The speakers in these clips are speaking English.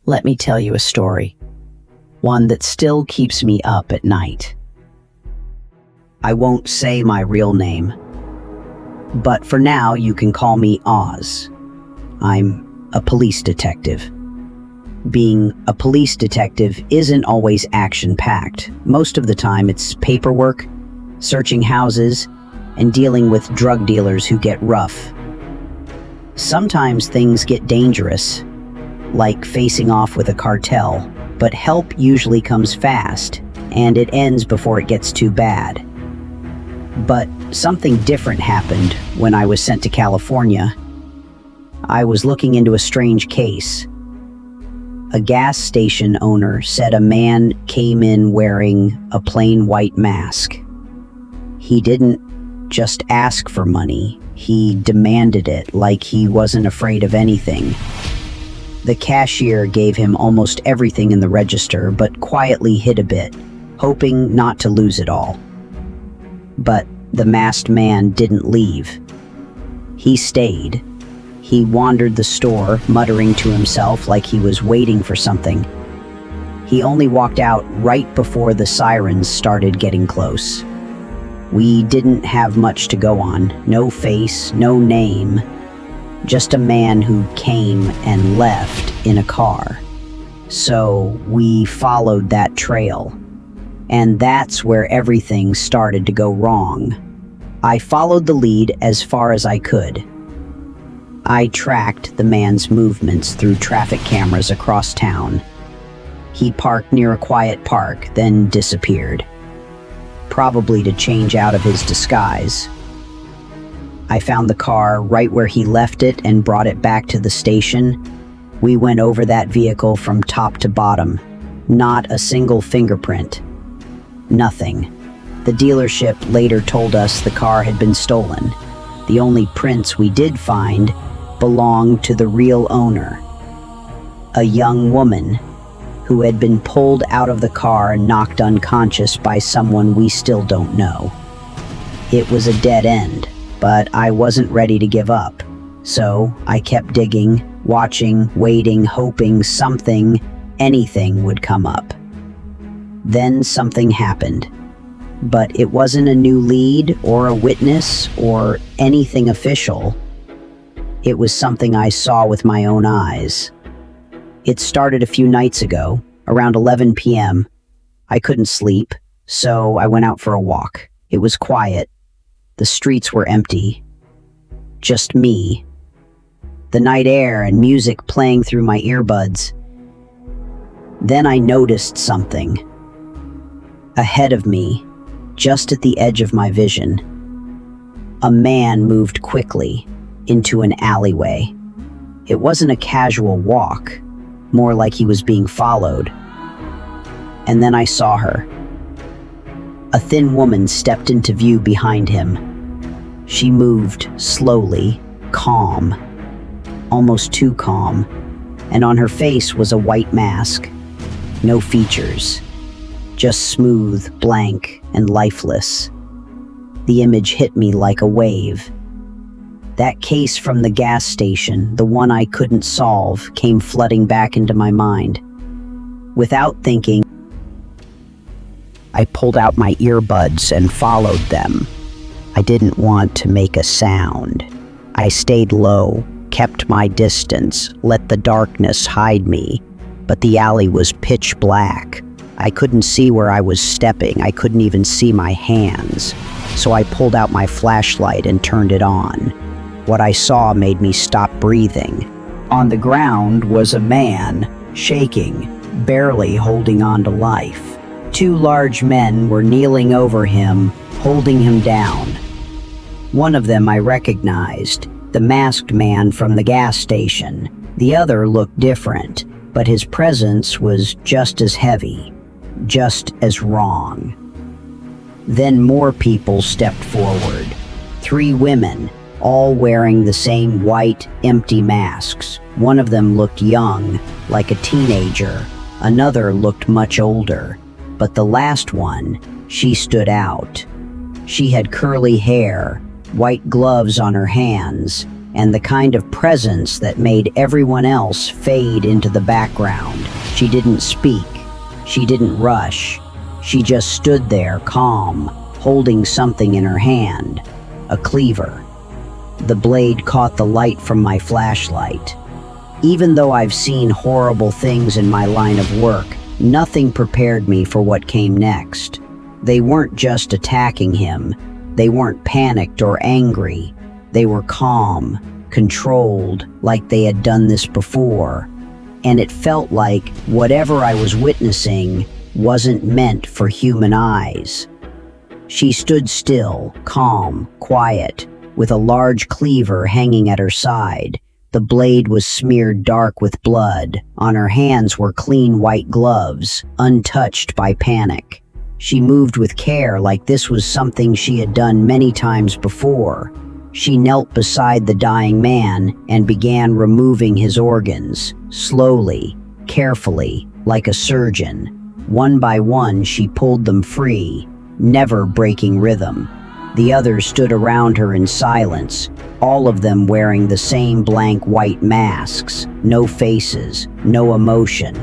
Let me tell you a story, one that still keeps me up at night. I won't say my real name, but for now you can call me Oz. I'm a police detective. Being a police detective isn't always action-packed. Most of the time it's paperwork, searching houses, and dealing with drug dealers who get rough. Sometimes things get dangerous, like facing off with a cartel, but help usually comes fast, and it ends before it gets too bad. But something different happened when I was sent to California. I was looking into a strange case. A gas station owner said a man came in wearing a plain white mask. He didn't just ask for money, he demanded it like he wasn't afraid of anything. The cashier gave him almost everything in the register, but quietly hid a bit, hoping not to lose it all. But the masked man didn't leave. He stayed. He wandered the store, muttering to himself like he was waiting for something. He only walked out right before the sirens started getting close. We didn't have much to go on. No face, no name. Just a man who came and left in a car. So we followed that trail. And that's where everything started to go wrong. I followed the lead as far as I could. I tracked the man's movements through traffic cameras across town. He parked near a quiet park, then disappeared. Probably to change out of his disguise. I found the car right where he left it and brought it back to the station. We went over that vehicle from top to bottom. Not a single fingerprint. Nothing. The dealership later told us the car had been stolen. The only prints we did find belonged to the real owner. A young woman who had been pulled out of the car and knocked unconscious by someone we still don't know. It was a dead end. But I wasn't ready to give up. So I kept digging, watching, waiting, hoping something, anything would come up. Then something happened. But it wasn't a new lead or a witness or anything official. It was something I saw with my own eyes. It started a few nights ago, around 11 p.m. I couldn't sleep, so I went out for a walk. It was quiet. The streets were empty. Just me. The night air and music playing through my earbuds. Then I noticed something. Ahead of me, just at the edge of my vision, a man moved quickly into an alleyway. It wasn't a casual walk, more like he was being followed. And then I saw her. A thin woman stepped into view behind him. She moved slowly, calm, almost too calm, and on her face was a white mask. No features, just smooth, blank, and lifeless. The image hit me like a wave. That case from the gas station, the one I couldn't solve, came flooding back into my mind. Without thinking, I pulled out my earbuds and followed them. I didn't want to make a sound. I stayed low, kept my distance, let the darkness hide me. But the alley was pitch black. I couldn't see where I was stepping. I couldn't even see my hands. So I pulled out my flashlight and turned it on. What I saw made me stop breathing. On the ground was a man, shaking, barely holding on to life. Two large men were kneeling over him, holding him down. One of them I recognized, the masked man from the gas station. The other looked different, but his presence was just as heavy, just as wrong. Then more people stepped forward. 3 women, all wearing the same white, empty masks. One of them looked young, like a teenager. Another looked much older. But the last one, she stood out. She had curly hair, white gloves on her hands, and the kind of presence that made everyone else fade into the background. She didn't speak. She didn't rush. She just stood there, calm, holding something in her hand, a cleaver. The blade caught the light from my flashlight. Even though I've seen horrible things in my line of work, nothing prepared me for what came next. They weren't just attacking him. They weren't panicked or angry. They were calm, controlled, like they had done this before. And it felt like whatever I was witnessing wasn't meant for human eyes. She stood still, calm, quiet, with a large cleaver hanging at her side. The blade was smeared dark with blood. On her hands were clean white gloves, untouched by panic. She moved with care, like this was something she had done many times before. She knelt beside the dying man and began removing his organs, slowly, carefully, like a surgeon. One by one, she pulled them free, never breaking rhythm. The others stood around her in silence, all of them wearing the same blank white masks, no faces, no emotion.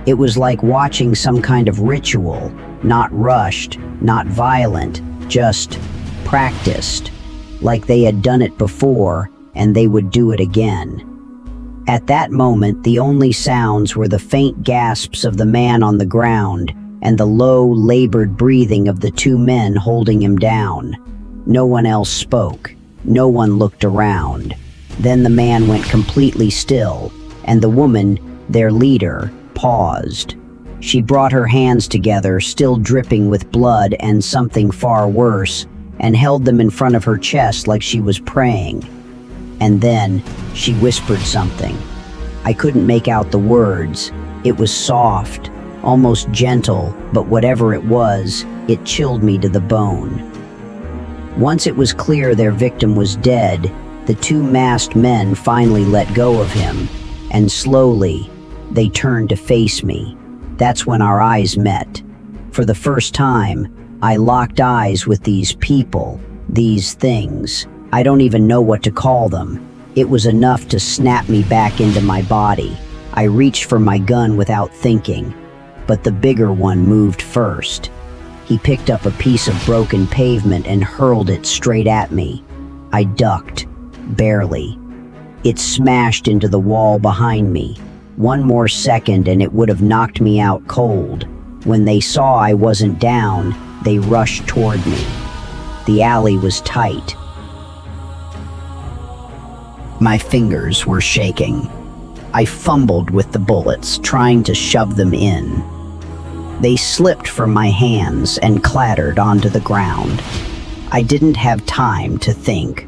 It was like watching some kind of ritual, not rushed, not violent, just practiced, like they had done it before and they would do it again. At that moment, the only sounds were the faint gasps of the man on the ground and the low, labored breathing of the two men holding him down. No one else spoke. No one looked around. Then the man went completely still, and the woman, their leader, paused. She brought her hands together, still dripping with blood and something far worse, and held them in front of her chest like she was praying. And then she whispered something. I couldn't make out the words. It was soft, almost gentle, but whatever it was, it chilled me to the bone. Once it was clear their victim was dead, the two masked men finally let go of him, and slowly, they turned to face me. That's when our eyes met. For the first time, I locked eyes with these people, these things. I don't even know what to call them. It was enough to snap me back into my body. I reached for my gun without thinking, but the bigger one moved first. He picked up a piece of broken pavement and hurled it straight at me. I ducked, barely. It smashed into the wall behind me. One more second and it would have knocked me out cold. When they saw I wasn't down, they rushed toward me. The alley was tight. My fingers were shaking. I fumbled with the bullets, trying to shove them in. They slipped from my hands and clattered onto the ground. I didn't have time to think.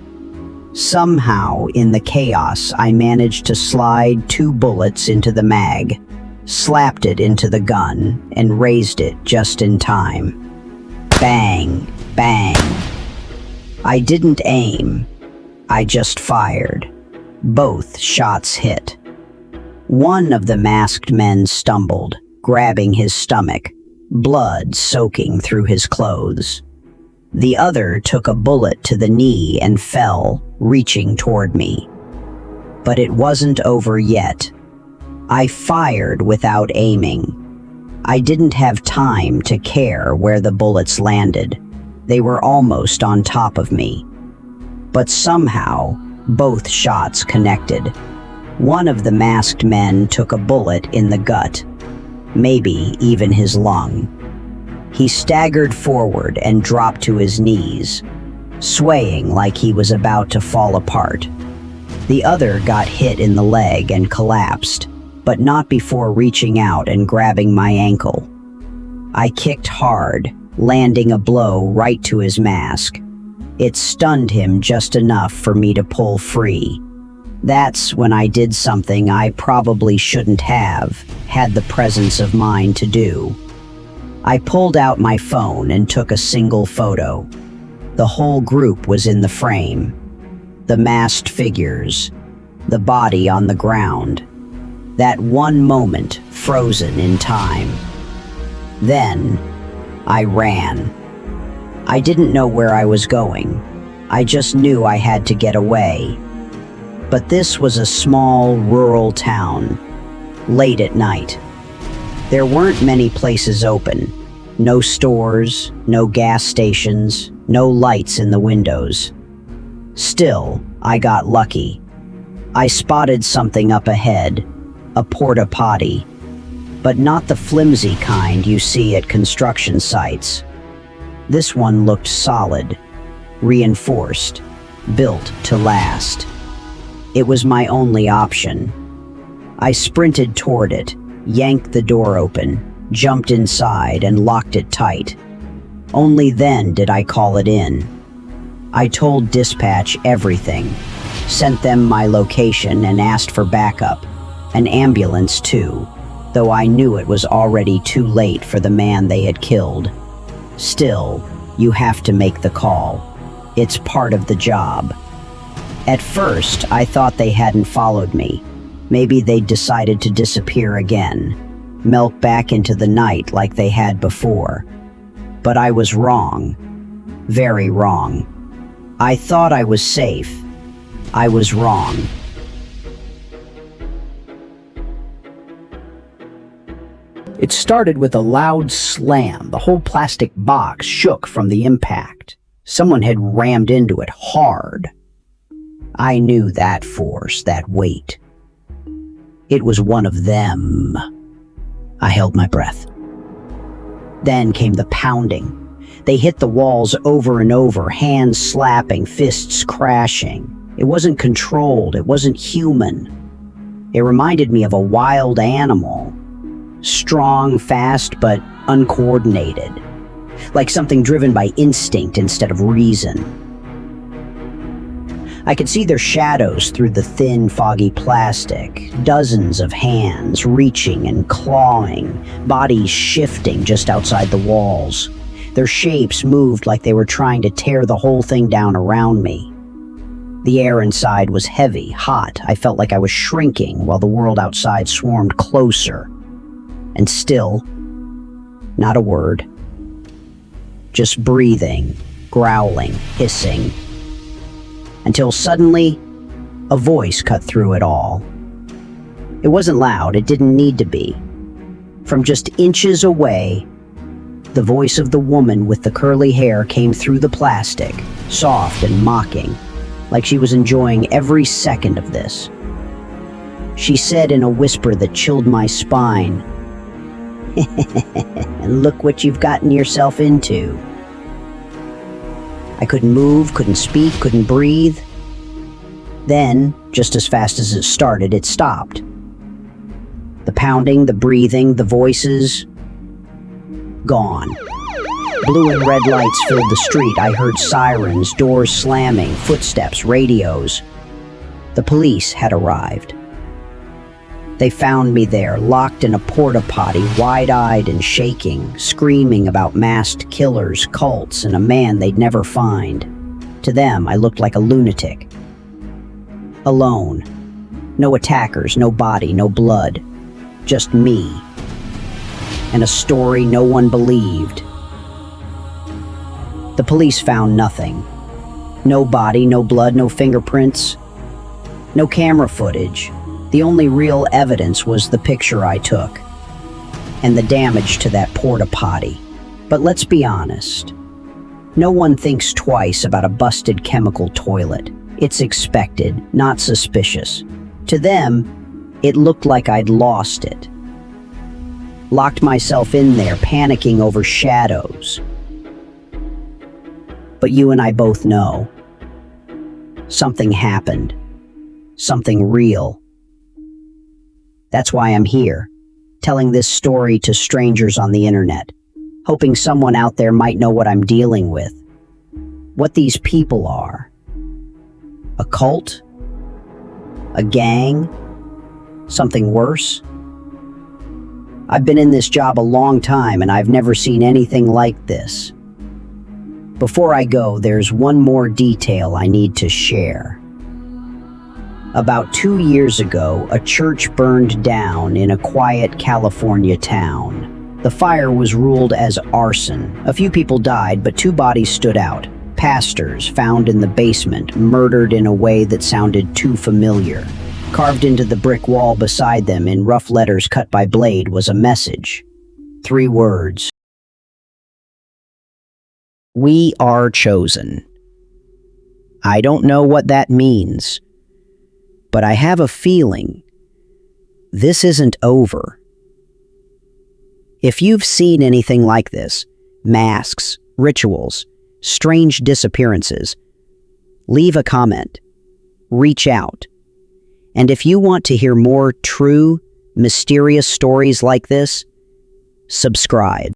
Somehow, in the chaos, I managed to slide 2 bullets into the mag, slapped it into the gun, and raised it just in time. Bang, bang. I didn't aim. I just fired. Both shots hit. One of the masked men stumbled, grabbing his stomach, blood soaking through his clothes. The other took a bullet to the knee and fell, reaching toward me. But it wasn't over yet. I fired without aiming. I didn't have time to care where the bullets landed. They were almost on top of me. But somehow, both shots connected. One of the masked men took a bullet in the gut, maybe even his lung. He staggered forward and dropped to his knees, swaying like he was about to fall apart. The other got hit in the leg and collapsed, but not before reaching out and grabbing my ankle. I kicked hard, landing a blow right to his mask. It stunned him just enough for me to pull free. That's when I did something I probably shouldn't have had the presence of mind to do. I pulled out my phone and took a single photo. The whole group was in the frame. The masked figures, the body on the ground. That one moment frozen in time. Then, I ran. I didn't know where I was going. I just knew I had to get away. But this was a small, rural town, late at night. There weren't many places open. No stores, no gas stations, no lights in the windows. Still, I got lucky. I spotted something up ahead, a porta potty, but not the flimsy kind you see at construction sites. This one looked solid, reinforced, built to last. It was my only option. I sprinted toward it, yanked the door open, jumped inside, and locked it tight. Only then did I call it in. I told dispatch everything, sent them my location, and asked for backup. An ambulance too, though I knew it was already too late for the man they had killed. Still, you have to make the call. It's part of the job. At first, I thought they hadn't followed me. Maybe they'd decided to disappear again, melt back into the night like they had before. But I was wrong. Very wrong. I thought I was safe. I was wrong. It started with a loud slam. The whole plastic box shook from the impact. Someone had rammed into it hard. I knew that force, that weight. It was one of them. I held my breath. Then came the pounding. They hit the walls over and over, hands slapping, fists crashing. It wasn't controlled. It wasn't human. It reminded me of a wild animal. Strong, fast, but uncoordinated. Like something driven by instinct instead of reason. I could see their shadows through the thin, foggy plastic. Dozens of hands reaching and clawing, bodies shifting just outside the walls. Their shapes moved like they were trying to tear the whole thing down around me. The air inside was heavy, hot. I felt like I was shrinking while the world outside swarmed closer. And still, not a word. Just breathing, growling, hissing. Until suddenly, a voice cut through it all. It wasn't loud, it didn't need to be. From just inches away, the voice of the woman with the curly hair came through the plastic, soft and mocking, like she was enjoying every second of this. She said in a whisper that chilled my spine, "And look what you've gotten yourself into." I couldn't move, couldn't speak, couldn't breathe. Then, just as fast as it started, it stopped. The pounding, the breathing, the voices, gone. Blue and red lights filled the street. I heard sirens, doors slamming, footsteps, radios. The police had arrived. They found me there, locked in a porta potty, wide-eyed and shaking, screaming about masked killers, cults, and a man they'd never find. To them, I looked like a lunatic. Alone. No attackers, no body, no blood. Just me. And a story no one believed. The police found nothing. No body, no blood, no fingerprints. No camera footage. The only real evidence was the picture I took, and the damage to that porta potty. But let's be honest. No one thinks twice about a busted chemical toilet. It's expected, not suspicious. To them, it looked like I'd lost it. Locked myself in there, panicking over shadows. But you and I both know. Something happened. Something real. That's why I'm here, telling this story to strangers on the internet, hoping someone out there might know what I'm dealing with. What these people are. A cult? A gang? Something worse? I've been in this job a long time and I've never seen anything like this. Before I go, there's one more detail I need to share. About 2 years ago, a church burned down in a quiet California town. The fire was ruled as arson. A few people died, but 2 bodies stood out. Pastors found in the basement, murdered in a way that sounded too familiar. Carved into the brick wall beside them in rough letters cut by blade was a message. 3 words. We are chosen. I don't know what that means, but I have a feeling this isn't over. If you've seen anything like this, masks, rituals, strange disappearances, leave a comment, reach out. And if you want to hear more true, mysterious stories like this, subscribe.